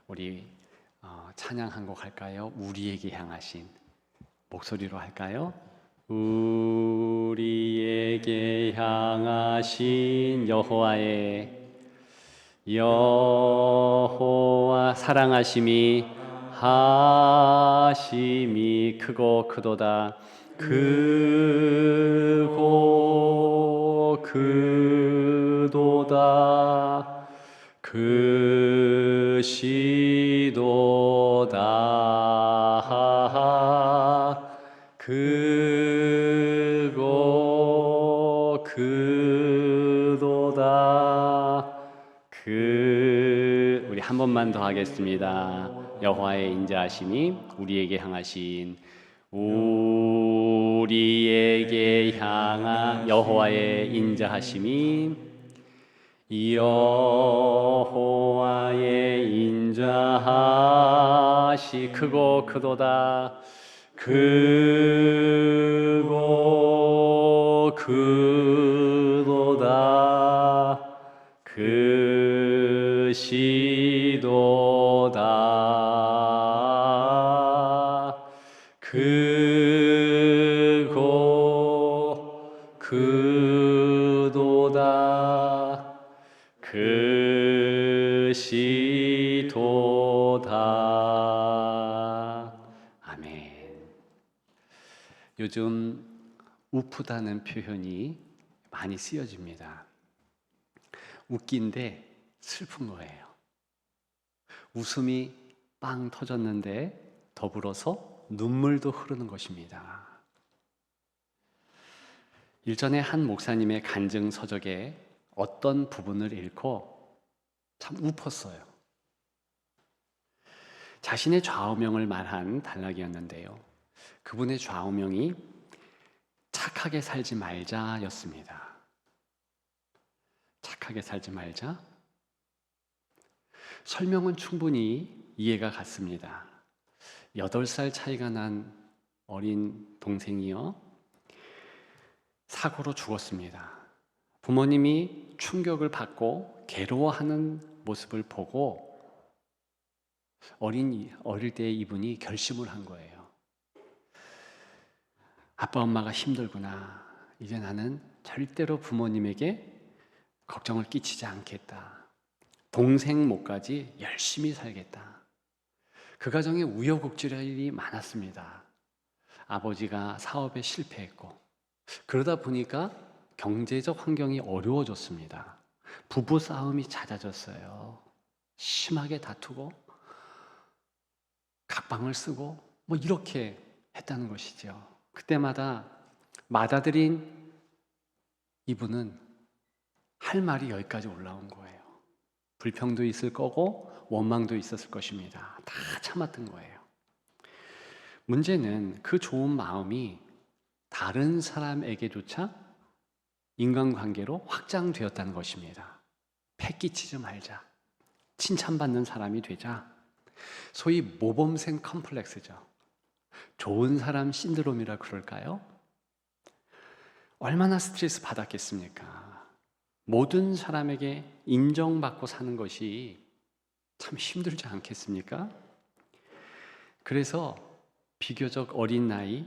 우리 찬양 한 곡 할까요? 우리에게 향하신 목소리로 할까요? 우리에게 향하신 여호와 사랑하심이 하심이 크고 크도다. 크고 크도다. 크시도다. 크고 크도다. 우리 한 번만 더 하겠습니다. 여호와의 인자하심이 우리에게 향하신 우리에게 향한 여호와의 인자하심이 여호와의 인자하시 크고 크도다. 크고 크도다. 크시도다. 크고 크도다. 크시도다. 아멘. 요즘 우프다는 표현이 많이 쓰여집니다. 웃긴데 슬픈 거예요. 웃음이 빵 터졌는데 더불어서 눈물도 흐르는 것입니다. 일전에 한 목사님의 간증 서적에 어떤 부분을 읽고 참 웃었어요. 자신의 좌우명을 말한 단락이었는데요. 그분의 좌우명이 착하게 살지 말자였습니다. 착하게 살지 말자. 설명은 충분히 이해가 갔습니다. 8살 차이가 난 어린 동생이요, 사고로 죽었습니다. 부모님이 충격을 받고 괴로워하는 모습을 보고 어릴 때 이분이 결심을 한 거예요. 아빠 엄마가 힘들구나. 이제 나는 절대로 부모님에게 걱정을 끼치지 않겠다. 동생 몫까지 열심히 살겠다. 그 가정에 우여곡절이 많았습니다. 아버지가 사업에 실패했고, 그러다 보니까 경제적 환경이 어려워졌습니다. 부부 싸움이 잦아졌어요. 심하게 다투고 각방을 쓰고 이렇게 했다는 것이죠. 그때마다 맏아들인 이분은 할 말이 여기까지 올라온 거예요. 불평도 있을 거고 원망도 있었을 것입니다. 다 참았던 거예요. 문제는 그 좋은 마음이 다른 사람에게조차 인간관계로 확장되었다는 것입니다. 패기치지 말자. 칭찬받는 사람이 되자. 소위 모범생 컴플렉스죠. 좋은 사람 신드롬이라 그럴까요? 얼마나 스트레스 받았겠습니까? 모든 사람에게 인정받고 사는 것이 참 힘들지 않겠습니까? 그래서 비교적 어린 나이,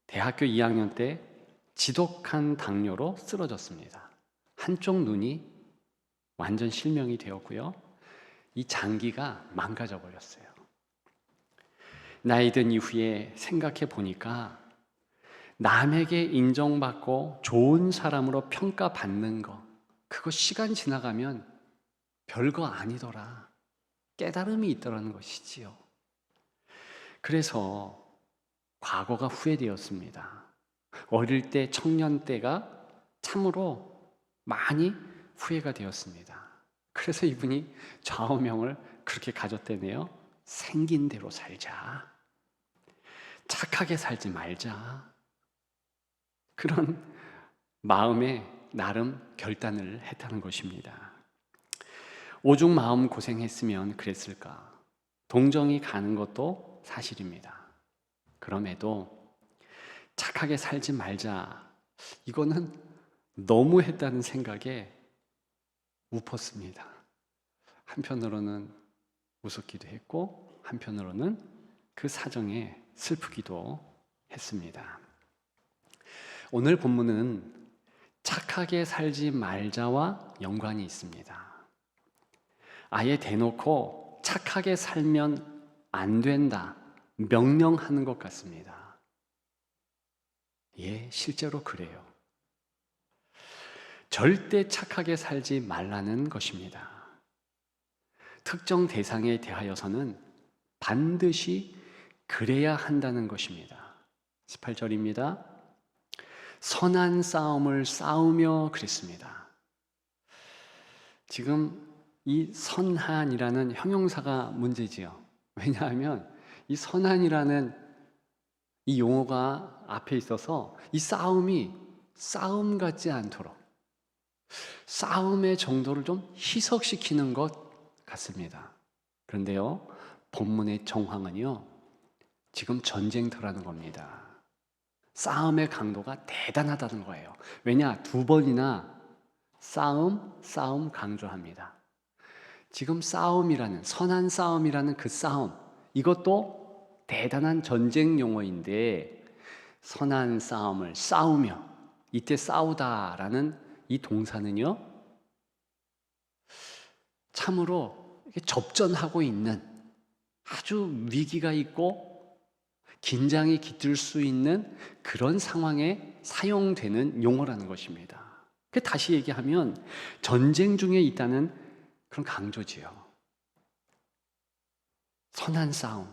대학교 2학년 때 지독한 당뇨로 쓰러졌습니다. 한쪽 눈이 완전 실명이 되었고요. 이 장기가 망가져 버렸어요. 나이 든 이후에 생각해 보니까 남에게 인정받고 좋은 사람으로 평가받는 거, 그거 시간 지나가면 별거 아니더라. 깨달음이 있더라는 것이지요. 그래서 과거가 후회되었습니다. 어릴 때, 청년 때가 참으로 많이 후회가 되었습니다. 그래서 이분이 좌우명을 그렇게 가졌다네요. 생긴 대로 살자. 착하게 살지 말자. 그런 마음에 나름 결단을 했다는 것입니다. 오죽 마음 고생했으면 그랬을까. 동정이 가는 것도 사실입니다. 그럼에도 착하게 살지 말자. 이거는 너무 했다는 생각에 웃었습니다. 한편으로는 우습기도 했고 한편으로는 그 사정에 슬프기도 했습니다. 오늘 본문은 착하게 살지 말자와 연관이 있습니다. 아예 대놓고 착하게 살면 안 된다 명령하는 것 같습니다. 예, 실제로 그래요. 절대 착하게 살지 말라는 것입니다. 특정 대상에 대하여서는 반드시 그래야 한다는 것입니다. 18절입니다. 선한 싸움을 싸우며 그랬습니다. 지금 이 선한이라는 형용사가 문제지요. 왜냐하면 이 선한이라는 이 용어가 앞에 있어서 이 싸움이 싸움 같지 않도록 싸움의 정도를 좀 희석시키는 것 같습니다. 그런데요, 본문의 정황은요, 지금 전쟁터라는 겁니다. 싸움의 강도가 대단하다는 거예요. 왜냐? 2번이나 싸움 강조합니다. 지금 싸움이라는, 선한 싸움이라는 그 싸움, 이것도 대단한 전쟁 용어인데 선한 싸움을 싸우며, 이때 싸우다라는 이 동사는요, 참으로 접전하고 있는 아주 위기가 있고 긴장이 깃들 수 있는 그런 상황에 사용되는 용어라는 것입니다. 다시 얘기하면 전쟁 중에 있다는 그런 강조지요. 선한 싸움.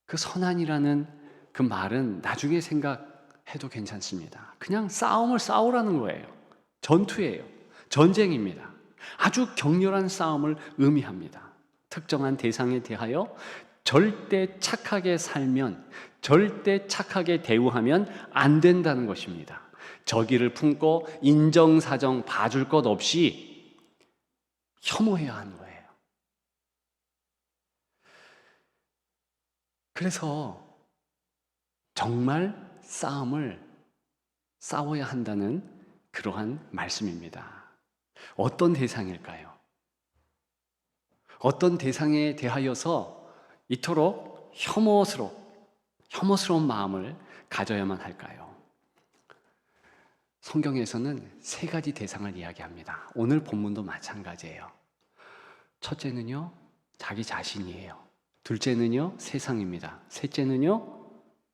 그 선한이라는 그 말은 나중에 생각해도 괜찮습니다. 그냥 싸움을 싸우라는 거예요. 전투예요. 전쟁입니다. 아주 격렬한 싸움을 의미합니다. 특정한 대상에 대하여 절대 착하게 살면, 절대 착하게 대우하면 안 된다는 것입니다. 적의를 품고 인정사정 봐줄 것 없이 혐오해야 하는 거예요. 그래서 정말 싸움을 싸워야 한다는 그러한 말씀입니다. 어떤 대상일까요? 어떤 대상에 대하여서 이토록 혐오스러운 마음을 가져야만 할까요? 성경에서는 3가지 대상을 이야기합니다. 오늘 본문도 마찬가지예요. 첫째는요, 자기 자신이에요. 둘째는요, 세상입니다. 셋째는요,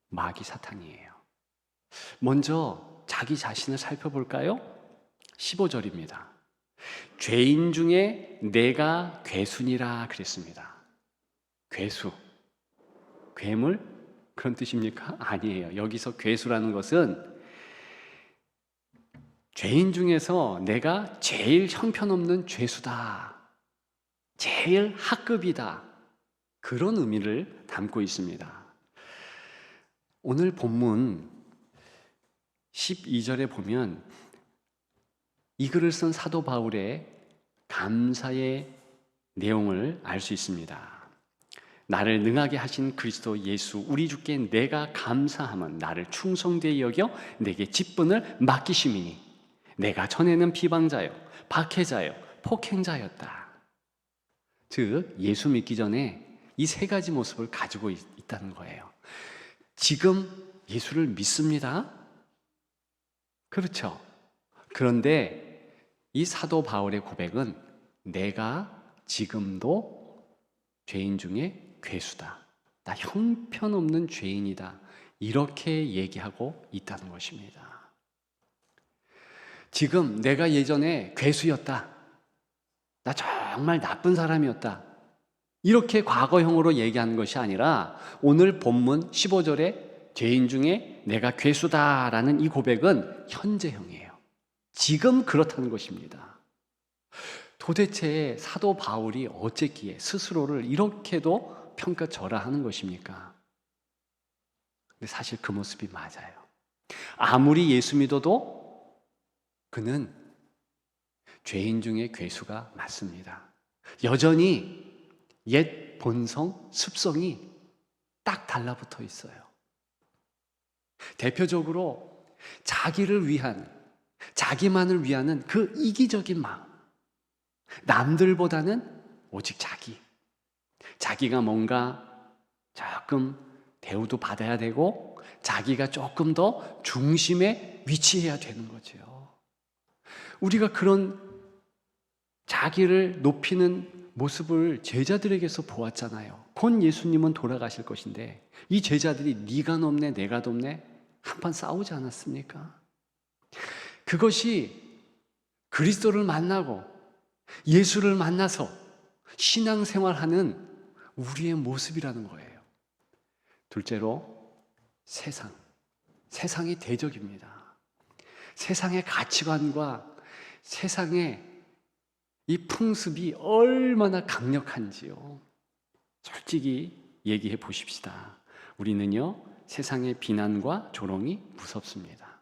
마귀 사탄이에요. 먼저 자기 자신을 살펴볼까요? 15절입니다. 죄인 중에 내가 괴순이라 그랬습니다. 괴수, 괴물? 그런 뜻입니까? 아니에요. 여기서 괴수라는 것은 죄인 중에서 내가 제일 형편없는 죄수다, 제일 하급이다, 그런 의미를 담고 있습니다. 오늘 본문 12절에 보면 이 글을 쓴 사도 바울의 감사의 내용을 알 수 있습니다. 나를 능하게 하신 그리스도 예수 우리 주께 내가 감사함은 나를 충성되이 여겨 내게 직분을 맡기심이니 내가 전에는 비방자요 박해자요 폭행자였다. 즉 예수 믿기 전에 이 3가지 모습을 가지고 있다는 거예요. 지금 예수를 믿습니다. 그렇죠. 그런데 이 사도 바울의 고백은 내가 지금도 죄인 중에 괴수다, 나 형편없는 죄인이다, 이렇게 얘기하고 있다는 것입니다. 지금 내가 예전에 괴수였다, 나 정말 나쁜 사람이었다, 이렇게 과거형으로 얘기하는 것이 아니라 오늘 본문 15절에 죄인 중에 내가 괴수다라는 이 고백은 현재형이에요. 지금 그렇다는 것입니다. 도대체 사도 바울이 어쨌기에 스스로를 이렇게도 평가절하하는 것입니까? 근데 사실 그 모습이 맞아요. 아무리 예수 믿어도 그는 죄인 중에 괴수가 맞습니다. 여전히 옛 본성, 습성이 딱 달라붙어 있어요. 대표적으로 자기를 위한, 자기만을 위하는 그 이기적인 마음, 남들보다는 오직 자기, 자기가 뭔가 조금 대우도 받아야 되고 자기가 조금 더 중심에 위치해야 되는 거죠. 우리가 그런 자기를 높이는 모습을 제자들에게서 보았잖아요. 곧 예수님은 돌아가실 것인데 이 제자들이 네가 높네 내가 높네 한판 싸우지 않았습니까? 그것이 그리스도를 만나고 예수를 만나서 신앙생활하는 우리의 모습이라는 거예요. 둘째로 세상이 대적입니다. 세상의 가치관과 세상의 이 풍습이 얼마나 강력한지요. 솔직히 얘기해 보십시다. 우리는요, 세상의 비난과 조롱이 무섭습니다.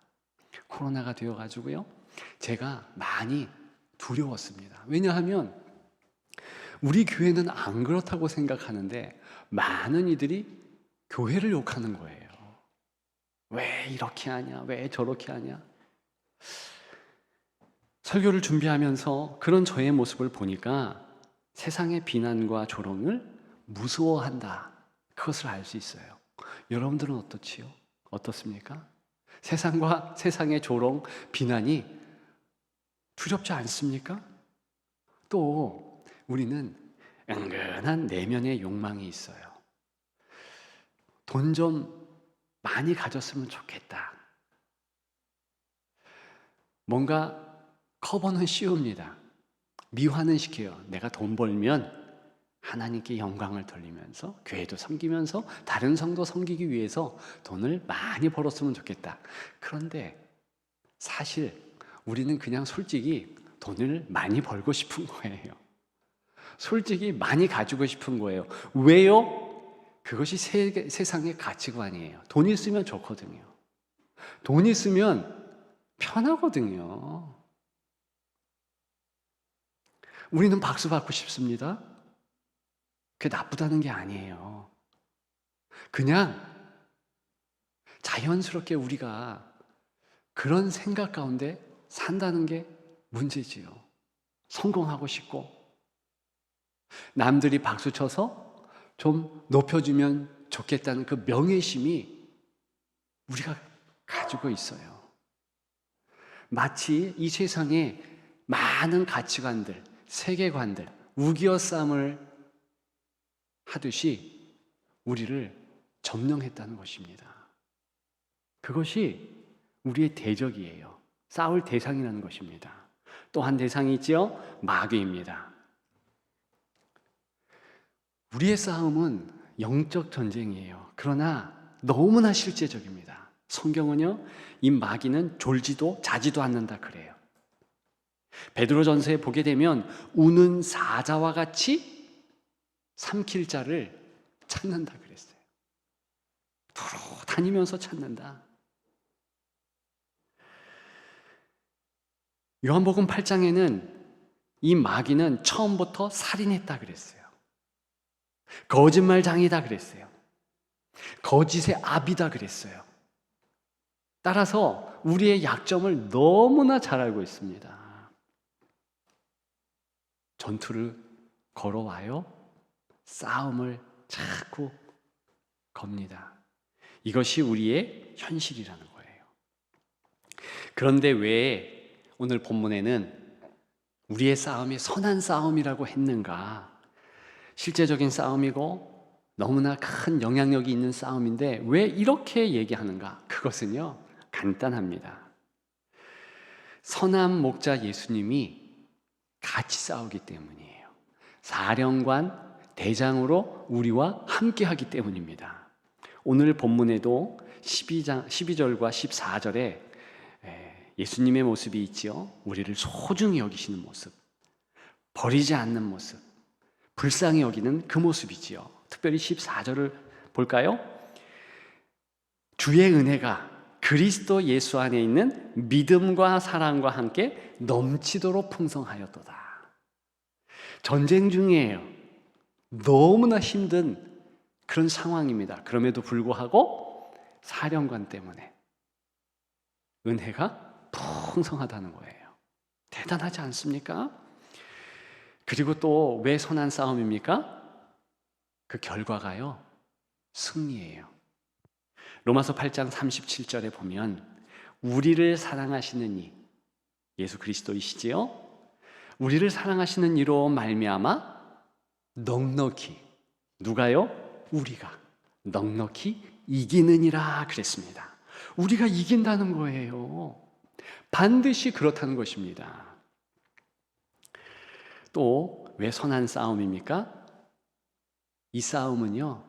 코로나가 되어가지고요, 제가 많이 두려웠습니다. 왜냐하면 우리 교회는 안 그렇다고 생각하는데 많은 이들이 교회를 욕하는 거예요. 왜 이렇게 하냐? 왜 저렇게 하냐? 설교를 준비하면서 그런 저의 모습을 보니까 세상의 비난과 조롱을 무서워한다. 그것을 알 수 있어요. 여러분들은 어떻지요? 어떻습니까? 세상과 세상의 조롱, 비난이 두렵지 않습니까? 또 우리는 은근한 내면의 욕망이 있어요. 돈 좀 많이 가졌으면 좋겠다. 뭔가 커버는 씌웁니다. 미화는 시켜요. 내가 돈 벌면 하나님께 영광을 돌리면서 교회도 섬기면서 다른 성도 섬기기 위해서 돈을 많이 벌었으면 좋겠다. 그런데 사실 우리는 그냥 솔직히 돈을 많이 벌고 싶은 거예요. 솔직히 많이 가지고 싶은 거예요. 왜요? 그것이 세상의 가치관이에요. 돈 있으면 좋거든요. 돈 있으면 편하거든요. 우리는 박수 받고 싶습니다. 그게 나쁘다는 게 아니에요. 그냥 자연스럽게 우리가 그런 생각 가운데 산다는 게 문제지요. 성공하고 싶고 남들이 박수 쳐서 좀 높여주면 좋겠다는 그 명예심이 우리가 가지고 있어요. 마치 이 세상에 많은 가치관들, 세계관들, 우기어싸움을 하듯이 우리를 점령했다는 것입니다. 그것이 우리의 대적이에요. 싸울 대상이라는 것입니다. 또 한 대상이 있죠? 마귀입니다. 우리의 싸움은 영적 전쟁이에요. 그러나 너무나 실제적입니다. 성경은요, 이 마귀는 졸지도 자지도 않는다 그래요. 베드로전서에 보게 되면 우는 사자와 같이 삼킬 자를 찾는다 그랬어요. 두루 다니면서 찾는다. 요한복음 8장에는 이 마귀는 처음부터 살인했다 그랬어요. 거짓말장이다 그랬어요. 거짓의 압이다 그랬어요. 따라서 우리의 약점을 너무나 잘 알고 있습니다. 전투를 걸어와요. 싸움을 자꾸 겁니다. 이것이 우리의 현실이라는 거예요. 그런데 왜 오늘 본문에는 우리의 싸움이 선한 싸움이라고 했는가? 실제적인 싸움이고 너무나 큰 영향력이 있는 싸움인데 왜 이렇게 얘기하는가? 그것은요, 간단합니다. 선한 목자 예수님이 같이 싸우기 때문이에요. 사령관, 대장으로 우리와 함께 하기 때문입니다. 오늘 본문에도 12절과 14절에 예수님의 모습이 있지요. 우리를 소중히 여기시는 모습, 버리지 않는 모습, 불쌍히 여기는 그 모습이지요. 특별히 14절을 볼까요? 주의 은혜가 그리스도 예수 안에 있는 믿음과 사랑과 함께 넘치도록 풍성하였도다. 전쟁 중이에요. 너무나 힘든 그런 상황입니다. 그럼에도 불구하고 사령관 때문에 은혜가 풍성하다는 거예요. 대단하지 않습니까? 그리고 또 왜 선한 싸움입니까? 그 결과가요, 승리예요. 로마서 8장 37절에 보면 우리를 사랑하시는 이, 예수 그리스도이시지요? 우리를 사랑하시는 이로 말미암아 넉넉히, 누가요? 우리가 넉넉히 이기느니라 그랬습니다. 우리가 이긴다는 거예요. 반드시 그렇다는 것입니다. 또 왜 선한 싸움입니까? 이 싸움은요,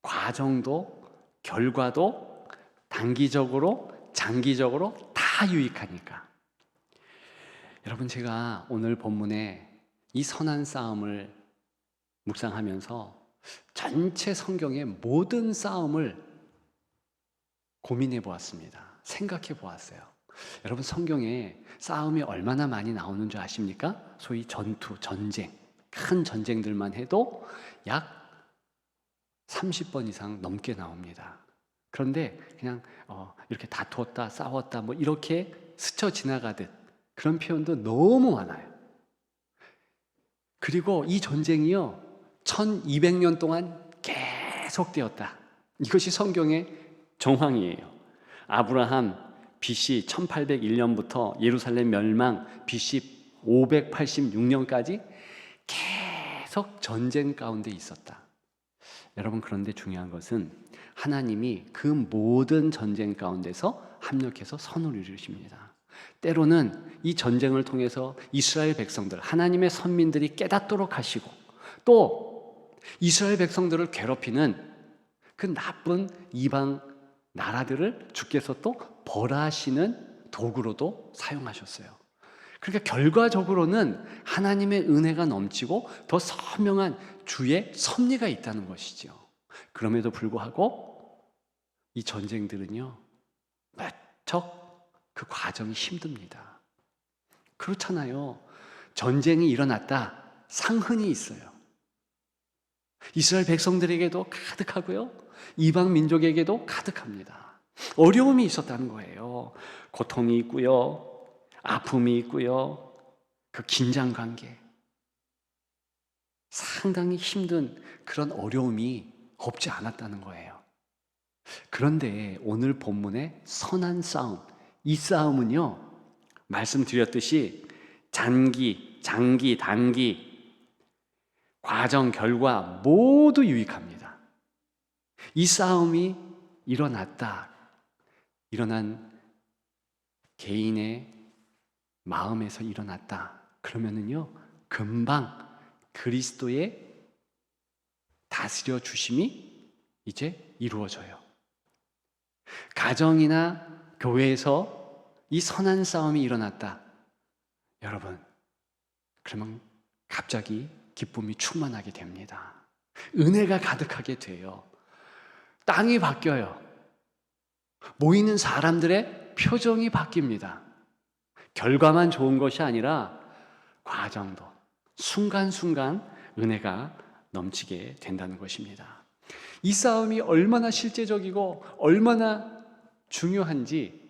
과정도 결과도 단기적으로 장기적으로 다 유익하니까. 여러분, 제가 오늘 본문에 이 선한 싸움을 묵상하면서 전체 성경의 모든 싸움을 고민해 보았습니다. 생각해 보았어요. 여러분, 성경에 싸움이 얼마나 많이 나오는 줄 아십니까? 소위 전투, 전쟁, 큰 전쟁들만 해도 약 30번 이상 넘게 나옵니다. 그런데 그냥 이렇게 다투었다, 싸웠다, 뭐 이렇게 스쳐 지나가듯 그런 표현도 너무 많아요. 그리고 이 전쟁이요, 1200년 동안 계속되었다. 이것이 성경의 정황이에요. 아브라함 BC 1801년부터 예루살렘 멸망 BC 586년까지 계속 전쟁 가운데 있었다. 여러분, 그런데 중요한 것은 하나님이 그 모든 전쟁 가운데서 합력해서 선을 이루십니다. 때로는 이 전쟁을 통해서 이스라엘 백성들, 하나님의 선민들이 깨닫도록 하시고, 또 이스라엘 백성들을 괴롭히는 그 나쁜 이방 나라들을 주께서 또 벌하시는 도구로도 사용하셨어요. 그러니까 결과적으로는 하나님의 은혜가 넘치고 더 선명한 주의 섭리가 있다는 것이죠. 그럼에도 불구하고 이 전쟁들은요, 무척 그 과정이 힘듭니다. 그렇잖아요. 전쟁이 일어났다, 상흔이 있어요. 이스라엘 백성들에게도 가득하고요, 이방 민족에게도 가득합니다. 어려움이 있었다는 거예요. 고통이 있고요, 아픔이 있고요, 그 긴장관계, 상당히 힘든 그런 어려움이 없지 않았다는 거예요. 그런데 오늘 본문의 선한 싸움, 이 싸움은요, 말씀드렸듯이 장기, 단기, 과정, 결과 모두 유익합니다. 이 싸움이 일어난 개인의 마음에서 일어났다. 그러면은요, 금방 그리스도의 다스려 주심이 이제 이루어져요. 가정이나 교회에서 이 선한 싸움이 일어났다. 여러분, 그러면 갑자기 기쁨이 충만하게 됩니다. 은혜가 가득하게 돼요. 땅이 바뀌어요. 모이는 사람들의 표정이 바뀝니다. 결과만 좋은 것이 아니라 과정도 순간순간 은혜가 넘치게 된다는 것입니다. 이 싸움이 얼마나 실제적이고 얼마나 중요한지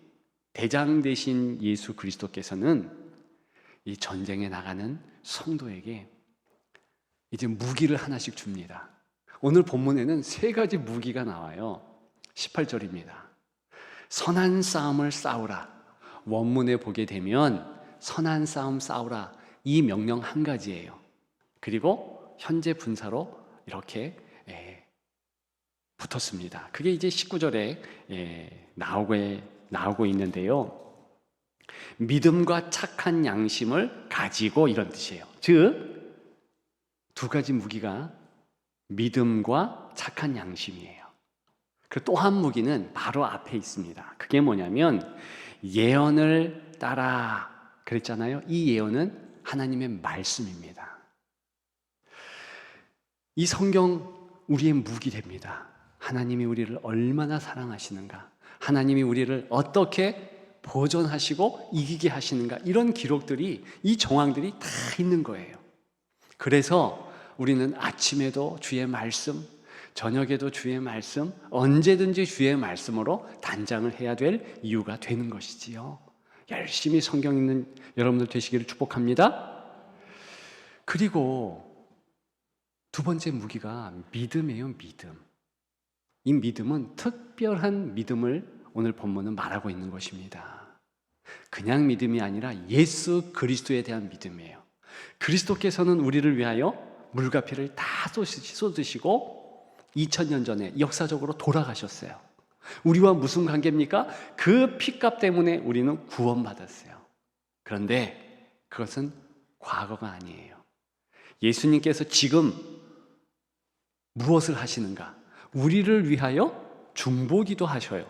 대장 되신 예수 그리스도께서는 이 전쟁에 나가는 성도에게 이제 무기를 하나씩 줍니다. 오늘 본문에는 3가지 무기가 나와요. 18절입니다. 선한 싸움을 싸우라. 원문에 보게 되면 선한 싸움 싸우라, 이 명령 한 가지예요. 그리고 현재 분사로 이렇게 붙었습니다. 그게 이제 19절에 나오고 있는데요. 믿음과 착한 양심을 가지고, 이런 뜻이에요. 즉 2가지 무기가 믿음과 착한 양심이에요. 그리고 또 한 무기는 바로 앞에 있습니다. 그게 뭐냐면 예언을 따라 그랬잖아요. 이 예언은 하나님의 말씀입니다. 이 성경 우리의 무기 됩니다. 하나님이 우리를 얼마나 사랑하시는가, 하나님이 우리를 어떻게 보존하시고 이기게 하시는가, 이런 기록들이, 이 정황들이 다 있는 거예요. 그래서 우리는 아침에도 주의 말씀, 저녁에도 주의 말씀, 언제든지 주의 말씀으로 단장을 해야 될 이유가 되는 것이지요. 열심히 성경 읽는 여러분들 되시기를 축복합니다. 그리고 두 번째 무기가 믿음이에요, 믿음. 이 믿음은 특별한 믿음을 오늘 본문은 말하고 있는 것입니다. 그냥 믿음이 아니라 예수 그리스도에 대한 믿음이에요. 그리스도께서는 우리를 위하여 물과 피를 다 쏟으시고 2000년 전에 역사적으로 돌아가셨어요. 우리와 무슨 관계입니까? 그 피값 때문에 우리는 구원받았어요. 그런데 그것은 과거가 아니에요. 예수님께서 지금 무엇을 하시는가? 우리를 위하여 중보기도 하셔요.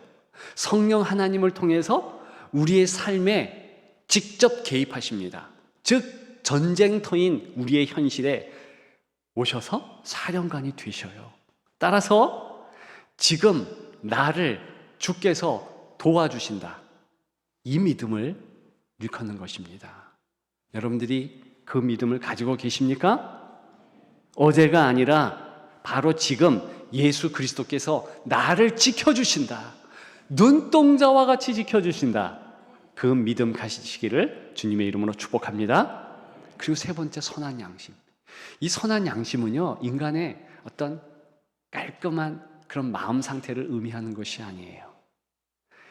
성령 하나님을 통해서 우리의 삶에 직접 개입하십니다. 즉 전쟁터인 우리의 현실에 오셔서 사령관이 되셔요. 따라서 지금 나를 주께서 도와주신다. 이 믿음을 일컫는 것입니다. 여러분들이 그 믿음을 가지고 계십니까? 어제가 아니라 바로 지금 예수 그리스도께서 나를 지켜주신다. 눈동자와 같이 지켜주신다. 그 믿음 가지시기를 주님의 이름으로 축복합니다. 그리고 세 번째, 선한 양심. 이 선한 양심은요, 인간의 어떤 깔끔한 그런 마음 상태를 의미하는 것이 아니에요.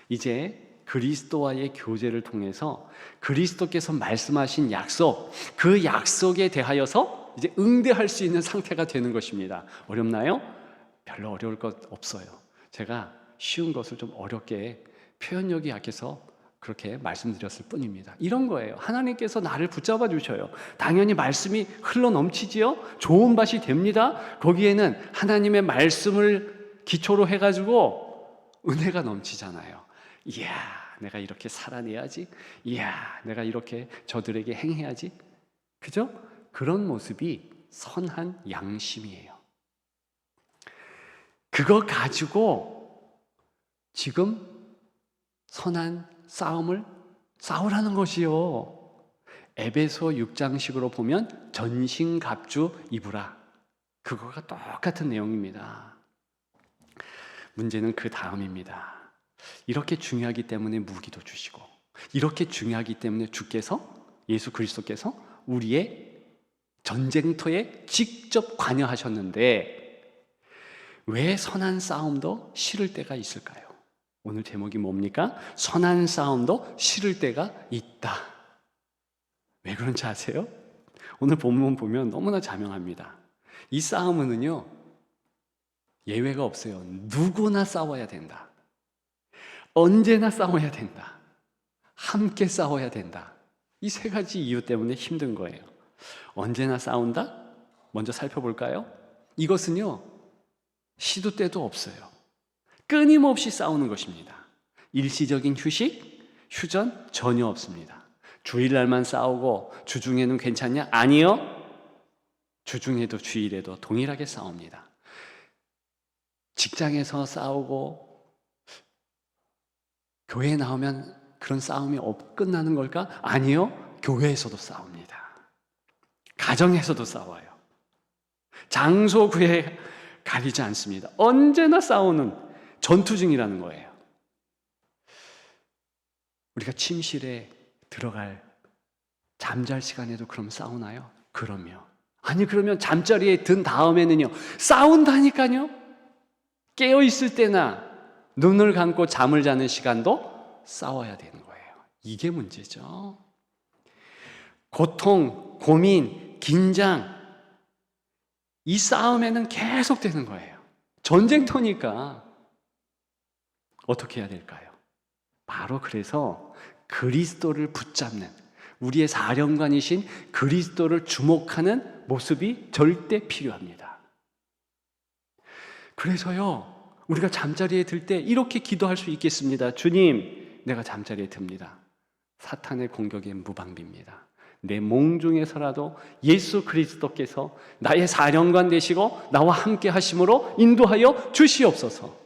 이제 그리스도와의 교제를 통해서 그리스도께서 말씀하신 약속, 그 약속에 대하여서 이제 응대할 수 있는 상태가 되는 것입니다. 어렵나요? 별로 어려울 것 없어요. 제가 쉬운 것을 좀 어렵게 표현력이 약해서 그렇게 말씀드렸을 뿐입니다. 이런 거예요. 하나님께서 나를 붙잡아 주셔요. 당연히 말씀이 흘러 넘치지요. 좋은 밭이 됩니다. 거기에는 하나님의 말씀을 기초로 해가지고 은혜가 넘치잖아요. 이야, 내가 이렇게 살아내야지. 이야, 내가 이렇게 저들에게 행해야지. 그죠? 그런 모습이 선한 양심이에요. 그거 가지고 지금 선한 싸움을 싸우라는 것이요. 에베소 6장식으로 보면 전신갑주 입으라. 그거가 똑같은 내용입니다. 문제는 그 다음입니다. 이렇게 중요하기 때문에 무기도 주시고, 이렇게 중요하기 때문에 주께서, 예수 그리스도께서 우리의 전쟁터에 직접 관여하셨는데 왜 선한 싸움도 싫을 때가 있을까요? 오늘 제목이 뭡니까? 선한 싸움도 싫을 때가 있다. 왜 그런지 아세요? 오늘 본문 보면 너무나 자명합니다. 이 싸움은요, 예외가 없어요. 누구나 싸워야 된다. 언제나 싸워야 된다. 함께 싸워야 된다. 이 세 가지 이유 때문에 힘든 거예요. 언제나 싸운다? 먼저 살펴볼까요? 이것은요, 시도 때도 없어요. 끊임없이 싸우는 것입니다. 일시적인 휴식, 휴전 전혀 없습니다. 주일날만 싸우고 주중에는 괜찮냐? 아니요. 주중에도 주일에도 동일하게 싸웁니다. 직장에서 싸우고 교회에 나오면 그런 싸움이 끝나는 걸까? 아니요. 교회에서도 싸웁니다. 가정에서도 싸워요. 장소, 구애 가리지 않습니다. 언제나 싸우는 전투 중이라는 거예요. 우리가 침실에 들어갈 잠잘 시간에도 그럼 싸우나요? 그럼요. 아니, 그러면 잠자리에 든 다음에는요, 싸운다니까요. 깨어있을 때나 눈을 감고 잠을 자는 시간도 싸워야 되는 거예요. 이게 문제죠. 고통, 고민, 긴장, 이 싸움에는 계속 되는 거예요. 전쟁터니까 어떻게 해야 될까요? 바로 그래서 그리스도를 붙잡는, 우리의 사령관이신 그리스도를 주목하는 모습이 절대 필요합니다. 그래서요, 우리가 잠자리에 들 때 이렇게 기도할 수 있겠습니다. 주님, 내가 잠자리에 듭니다. 사탄의 공격에 무방비입니다. 내 몽중에서라도 예수 그리스도께서 나의 사령관 되시고 나와 함께 하심으로 인도하여 주시옵소서.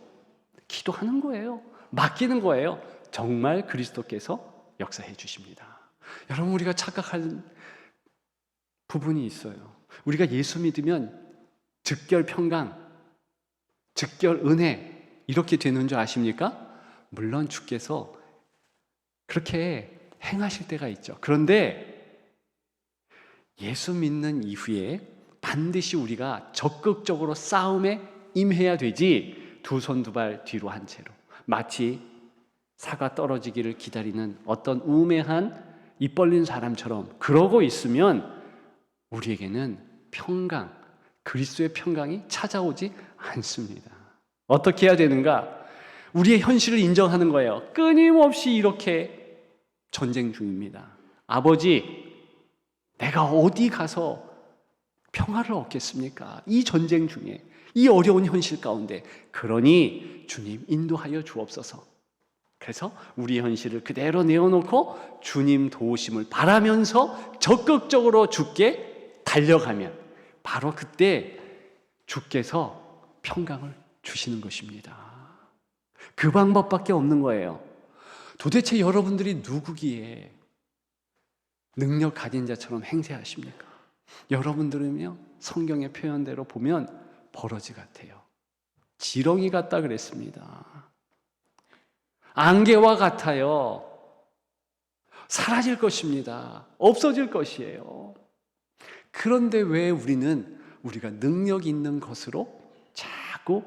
기도하는 거예요. 맡기는 거예요. 정말 그리스도께서 역사해 주십니다. 여러분, 우리가 착각한 부분이 있어요. 우리가 예수 믿으면 즉결 평강, 즉결 은혜 이렇게 되는 줄 아십니까? 물론 주께서 그렇게 행하실 때가 있죠. 그런데 예수 믿는 이후에 반드시 우리가 적극적으로 싸움에 임해야 되지 두 손 두 발 뒤로 한 채로 마치 사과 떨어지기를 기다리는 어떤 우매한 입 벌린 사람처럼 그러고 있으면 우리에게는 평강, 그리스도의 평강이 찾아오지 않습니다. 어떻게 해야 되는가? 우리의 현실을 인정하는 거예요. 끊임없이 이렇게 전쟁 중입니다. 아버지, 내가 어디 가서 평화를 얻겠습니까? 이 전쟁 중에, 이 어려운 현실 가운데. 그러니 주님 인도하여 주옵소서. 그래서 우리 현실을 그대로 내어놓고 주님 도우심을 바라면서 적극적으로 주께 달려가면 바로 그때 주께서 평강을 주시는 것입니다. 그 방법밖에 없는 거예요. 도대체 여러분들이 누구기에 능력 가진 자처럼 행세하십니까? 여러분들은요, 성경의 표현대로 보면 버러지 같아요. 지렁이 같다 그랬습니다. 안개와 같아요. 사라질 것입니다. 없어질 것이에요. 그런데 왜 우리가 능력 있는 것으로 자꾸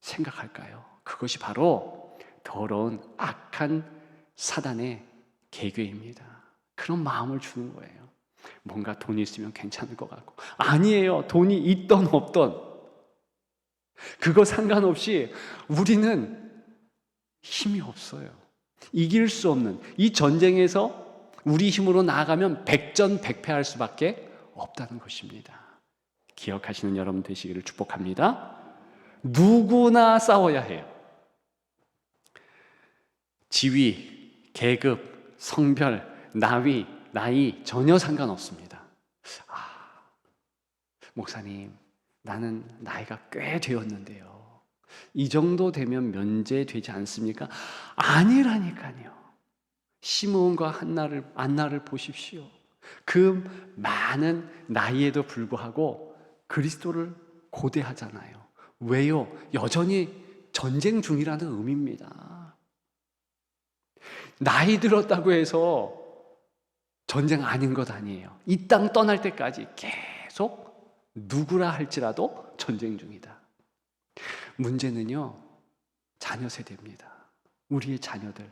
생각할까요? 그것이 바로 더러운 악한 사단의 계획입니다. 그런 마음을 주는 거예요. 뭔가 돈이 있으면 괜찮을 것 같고. 아니에요. 돈이 있던 없던 그거 상관없이 우리는 힘이 없어요. 이길 수 없는 이 전쟁에서 우리 힘으로 나아가면 백전백패할 수밖에 없다는 것입니다. 기억하시는 여러분 되시기를 축복합니다. 누구나 싸워야 해요. 지위, 계급, 성별, 나이 전혀 상관없습니다. 목사님, 나는 나이가 꽤 되었는데요. 이 정도 되면 면제되지 않습니까? 아니라니까요. 시므온과 안나를 보십시오. 그 많은 나이에도 불구하고 그리스도를 고대하잖아요. 왜요? 여전히 전쟁 중이라는 의미입니다. 나이 들었다고 해서 전쟁 아닌 것 아니에요. 이 땅 떠날 때까지 계속 누구라 할지라도 전쟁 중이다. 문제는요, 자녀 세대입니다. 우리의 자녀들.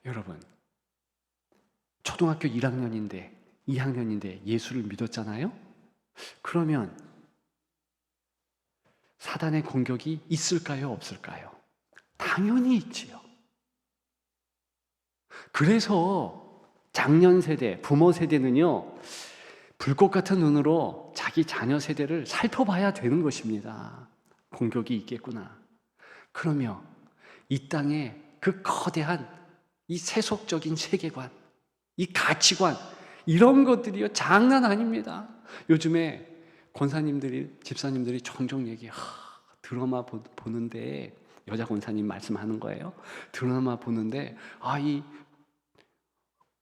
여러분, 초등학교 1학년인데 2학년인데 예수를 믿었잖아요? 그러면 사단의 공격이 있을까요? 없을까요? 당연히 있지요. 그래서 장년 세대, 부모 세대는요, 불꽃 같은 눈으로 자기 자녀 세대를 살펴봐야 되는 것입니다. 공격이 있겠구나. 그러며 이 땅에 그 거대한 이 세속적인 세계관, 이 가치관, 이런 것들이요, 장난 아닙니다. 요즘에 권사님들이, 집사님들이 종종 드라마 보는데, 여자 권사님 말씀하는 거예요. 드라마 보는데, 이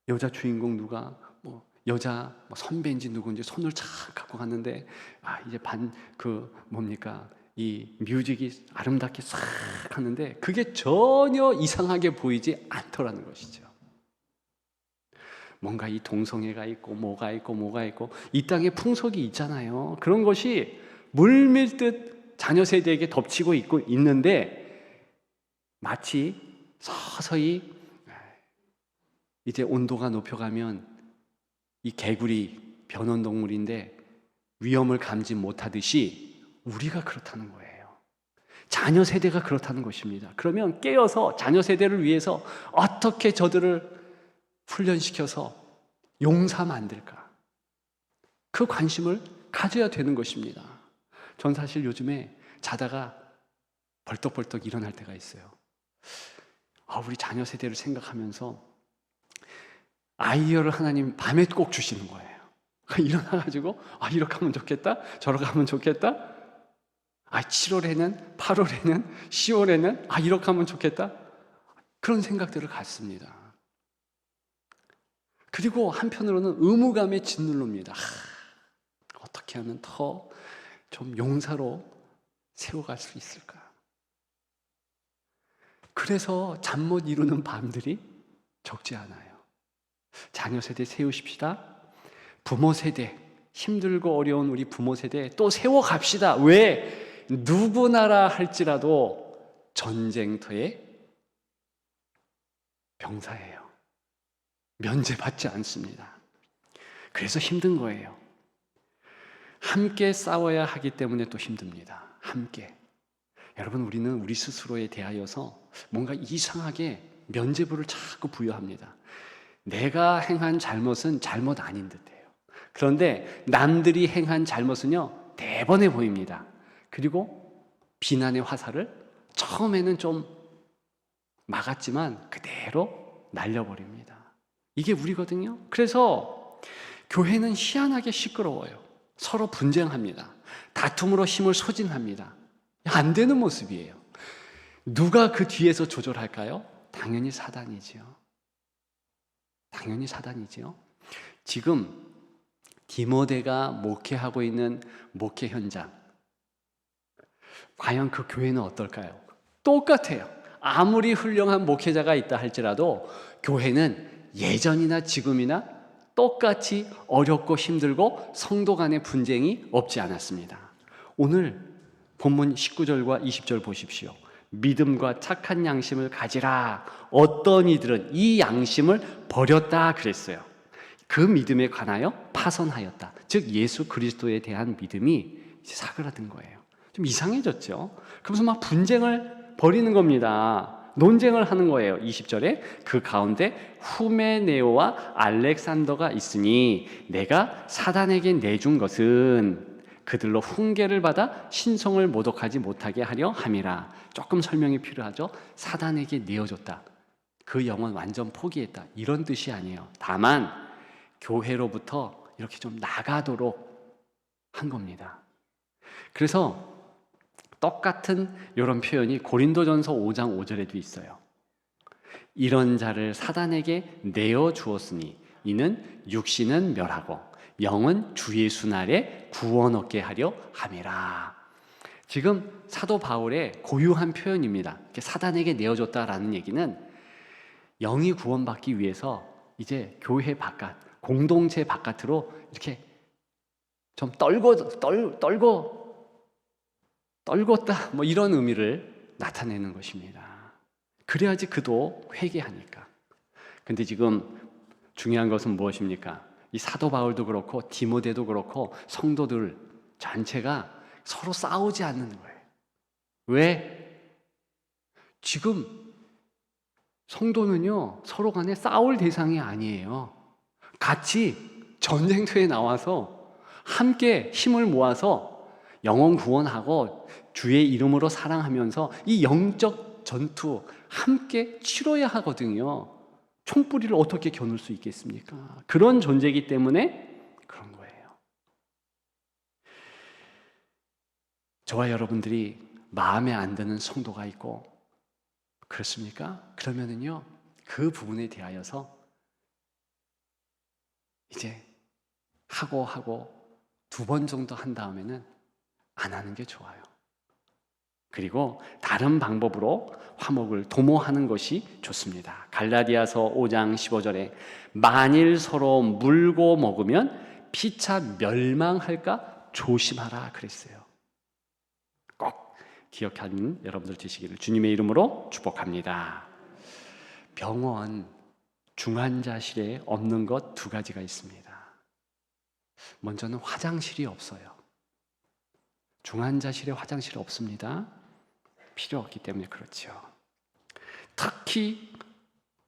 여자 주인공 누가, 여자 선배인지 누군지 손을 착 갖고 갔는데, 이제 이 뮤직이 아름답게 싹 하는데, 그게 전혀 이상하게 보이지 않더라는 것이죠. 뭔가 이 동성애가 있고 뭐가 있고 이 땅에 풍속이 있잖아요. 그런 것이 물밀듯 자녀 세대에게 덮치고 있는데 마치 서서히 이제 온도가 높여가면 이 개구리 변온동물인데 위험을 감지 못하듯이 우리가 그렇다는 거예요. 자녀 세대가 그렇다는 것입니다. 그러면 깨어서 자녀 세대를 위해서 어떻게 저들을 훈련시켜서 용사 만들까? 그 관심을 가져야 되는 것입니다. 전 사실 요즘에 자다가 벌떡벌떡 일어날 때가 있어요. 우리 자녀 세대를 생각하면서 아이디어를 하나님 밤에 꼭 주시는 거예요. 일어나가지고 이렇게 하면 좋겠다, 저렇게 하면 좋겠다. 7월에는, 8월에는, 10월에는 이렇게 하면 좋겠다. 그런 생각들을 갖습니다. 그리고 한편으로는 의무감에 짓눌릅니다. 어떻게 하면 더 좀 용사로 세워갈 수 있을까? 그래서 잠 못 이루는 밤들이 적지 않아요. 자녀 세대 세우십시다. 부모 세대, 힘들고 어려운 우리 부모 세대 또 세워갑시다. 왜? 누구나라 할지라도 전쟁터의 병사예요. 면제받지 않습니다. 그래서 힘든 거예요. 함께 싸워야 하기 때문에 또 힘듭니다. 함께. 여러분, 우리는 우리 스스로에 대하여서 뭔가 이상하게 면죄부를 자꾸 부여합니다. 내가 행한 잘못은 잘못 아닌 듯해요. 그런데 남들이 행한 잘못은요, 대번해 보입니다. 그리고 비난의 화살을 처음에는 좀 막았지만 그대로 날려버립니다. 이게 우리거든요. 그래서 교회는 희한하게 시끄러워요. 서로 분쟁합니다. 다툼으로 힘을 소진합니다. 안 되는 모습이에요. 누가 그 뒤에서 조절할까요? 당연히 사단이지요. 당연히 사단이지요. 지금 디모데가 목회하고 있는 목회 현장, 과연 그 교회는 어떨까요? 똑같아요. 아무리 훌륭한 목회자가 있다 할지라도 교회는 예전이나 지금이나 똑같이 어렵고 힘들고 성도 간의 분쟁이 없지 않았습니다. 오늘 본문 19절과 20절 보십시오. 믿음과 착한 양심을 가지라. 어떤 이들은 이 양심을 버렸다 그랬어요. 그 믿음에 관하여 파선하였다. 즉 예수 그리스도에 대한 믿음이 이제 사그라든 거예요. 좀 이상해졌죠. 그러면서 막 분쟁을 벌이는 겁니다. 논쟁을 하는 거예요. 20절에 그 가운데 후메네오와 알렉산더가 있으니 내가 사단에게 내준 것은 그들로 훈계를 받아 신성을 모독하지 못하게 하려 함이라. 조금 설명이 필요하죠. 사단에게 내어줬다. 그 영혼 완전 포기했다. 이런 뜻이 아니에요. 다만 교회로부터 이렇게 좀 나가도록 한 겁니다. 그래서 똑같은 이런 표현이 고린도전서 5장 5절에도 있어요. 이런 자를 사단에게 내어 주었으니 이는 육신은 멸하고 영은 주 예수 날에 구원 얻게 하려 함이라. 지금 사도 바울의 고유한 표현입니다. 사단에게 내어줬다라는 얘기는 영이 구원받기 위해서 이제 교회 바깥, 공동체 바깥으로 이렇게 좀 떨궜다 뭐 이런 의미를 나타내는 것입니다. 그래야지 그도 회개하니까. 근데 지금 중요한 것은 무엇입니까? 이 사도 바울도 그렇고 디모데도 그렇고 성도들 전체가 서로 싸우지 않는 거예요. 왜? 지금 성도는요 서로 간에 싸울 대상이 아니에요. 같이 전쟁터에 나와서 함께 힘을 모아서 영혼 구원하고 주의 이름으로 사랑하면서 이 영적 전투 함께 치러야 하거든요. 총뿌리를 어떻게 겨눌 수 있겠습니까? 그런 존재이기 때문에 그런 거예요. 저와 여러분들이 마음에 안 드는 성도가 있고 그렇습니까? 그러면은요 그 부분에 대하여서 이제 하고 2번 정도 한 다음에는 안 하는 게 좋아요. 그리고 다른 방법으로 화목을 도모하는 것이 좋습니다. 갈라디아서 5장 15절에 만일 서로 물고 먹으면 피차 멸망할까 조심하라 그랬어요. 꼭 기억하는 여러분들 되시기를 주님의 이름으로 축복합니다. 병원 중환자실에 없는 것 2가지가 있습니다. 먼저는 화장실이 없어요. 중환자실에 화장실이 없습니다. 필요 없기 때문에 그렇죠. 특히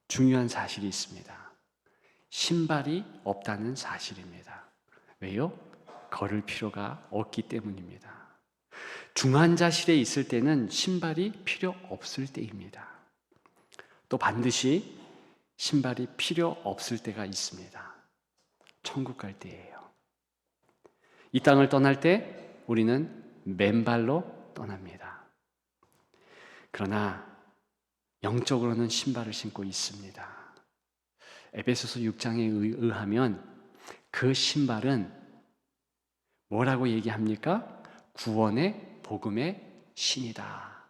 중요한 사실이 있습니다. 신발이 없다는 사실입니다. 왜요? 걸을 필요가 없기 때문입니다. 중환자실에 있을 때는 신발이 필요 없을 때입니다. 또 반드시 신발이 필요 없을 때가 있습니다. 천국 갈 때예요. 이 땅을 떠날 때 우리는 맨발로 떠납니다. 그러나 영적으로는 신발을 신고 있습니다. 에베소서 6장에 의하면 그 신발은 뭐라고 얘기합니까? 구원의 복음의 신이다.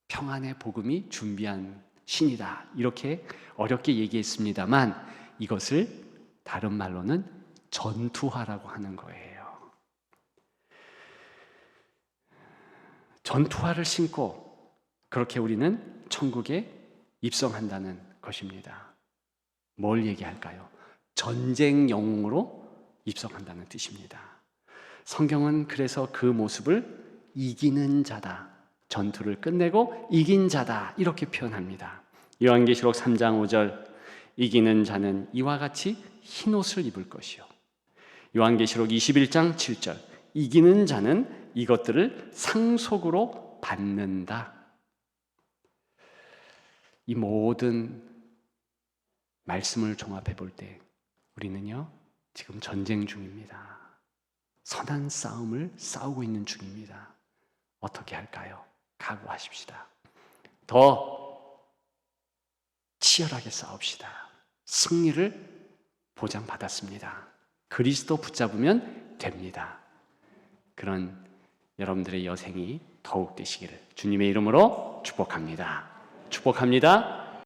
평안의 복음이 준비한 신이다. 이렇게 어렵게 얘기했습니다만 이것을 다른 말로는 전투화라고 하는 거예요. 전투화를 신고 그렇게 우리는 천국에 입성한다는 것입니다. 뭘 얘기할까요? 전쟁 영웅으로 입성한다는 뜻입니다. 성경은 그래서 그 모습을 이기는 자다, 전투를 끝내고 이긴 자다 이렇게 표현합니다. 요한계시록 3장 5절, 이기는 자는 이와 같이 흰옷을 입을 것이요. 요한계시록 21장 7절, 이기는 자는 이것들을 상속으로 받는다. 이 모든 말씀을 종합해 볼 때 우리는요, 지금 전쟁 중입니다. 선한 싸움을 싸우고 있는 중입니다. 어떻게 할까요? 각오하십시다. 더 치열하게 싸웁시다. 승리를 보장받았습니다. 그리스도 붙잡으면 됩니다. 그런 여러분들의 여생이 더욱 되시기를 주님의 이름으로 축복합니다. 축복합니다.